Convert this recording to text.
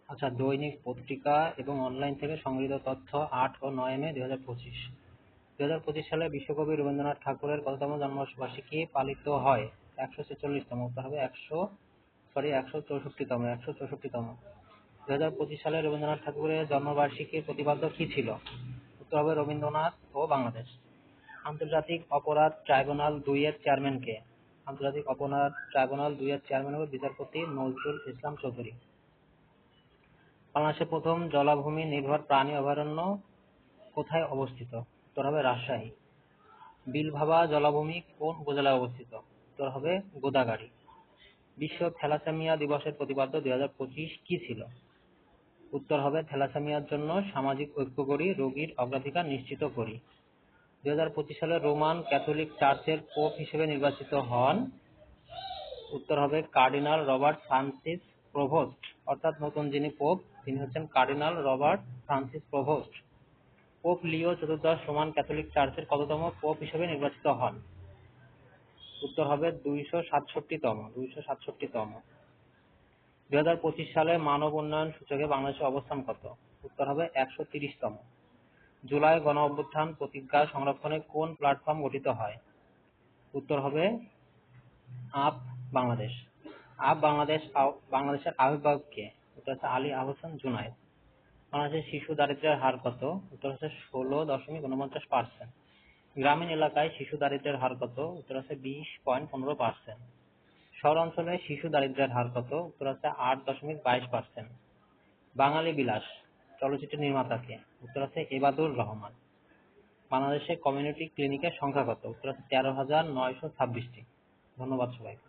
আচ্ছা, দৈনিক পত্রিকা এবং অনলাইন থেকে সংগৃহীত তথ্য 8 ও 9 মে 2025 সালে বিশ্বকবি রবীন্দ্রনাথ ঠাকুরের কততম জন্মবার্ষিকী পালিত হয়? 146তম। উত্তর হবে 164তম। 2025 সালে রবীন্দ্রনাথ ঠাকুরের জন্মবার্ষিকীর প্রতিপাদ্য কি ছিল? উত্তর হবে রবীন্দ্রনাথ ও বাংলাদেশ। আন্তর্জাতিক অপরাধ ট্রাইব্যুনাল 2 এর চেয়ারম্যান কে? আন্তর্জাতিক অপরাধ ট্রাইব্যুনাল 2 এর চেয়ারম্যান হবে বিচারপতি নজরুল ইসলাম চৌধুরী। বাংলাদেশের প্রথম জলাভূমি নির্ভর প্রাণী অভয়ারণ্য কোথায় অবস্থিত? উত্তর হবে রাজশাহী। বিলভাবা জলাভূমি কোন উপজেলায় অবস্থিত? উত্তর হবে গোদাগাড়ী। বিশ্ব থ্যালাসেমিয়া দিবসের প্রতিপাদ্য 2025 কি ছিল? উত্তর হবে থ্যালাসেমিয়ার জন্য সামাজিক ঐক্য করি, রোগীর অগ্রাধিকার নিশ্চিত করি। 2025 সালে রোমান ক্যাথলিক চার্চের পোপ হিসেবে নির্বাচিত হন? উত্তর হবে কার্ডিনাল রবার্ট ফ্রান্সিস প্রভোস্ট। অর্থাৎ নতুন যিনি পোপ তিনি হচ্ছেন cardinal Robert Francis Prevost. Pope Leo চতুর্দশ রোমান ক্যাথলিক চার্চের কততম পোপ হিসেবে নির্বাচিত হন? উত্তর হবে 267তম। 2025 সালে মানব উন্নয়ন সূচকে বাংলাদেশের অবস্থান কত? উত্তর হবে 130তম। জুলাই গণ অভ্যুত্থান প্রতিজ্ঞা সংরক্ষণে কোন প্ল্যাটফর্ম গঠিত হয়? উত্তর হবে আপ বাংলাদেশ। বাংলাদেশের আহ্বায়ক কে? উত্তর হচ্ছে আলী আহসান জুনায়েদ। বাংলাদেশের শিশু দারিদ্র্যের হার কত? উত্তর হচ্ছে 16.49%। গ্রামীণ এলাকায় শিশু দারিদ্র্যের হার কত? উত্তর হচ্ছে 20.15%। শহর অঞ্চলে শিশু দারিদ্র্যের হার কত? উত্তর হচ্ছে 8.22%। বাঙালি বিলাস চলচ্চিত্রের নির্মাতা কে? উত্তর হচ্ছে এবাদুর রহমান। বাংলাদেশে কমিউনিটি ক্লিনিকের সংখ্যা কত? উত্তর হচ্ছে 13,926টি। ধন্যবাদ সবাইকে।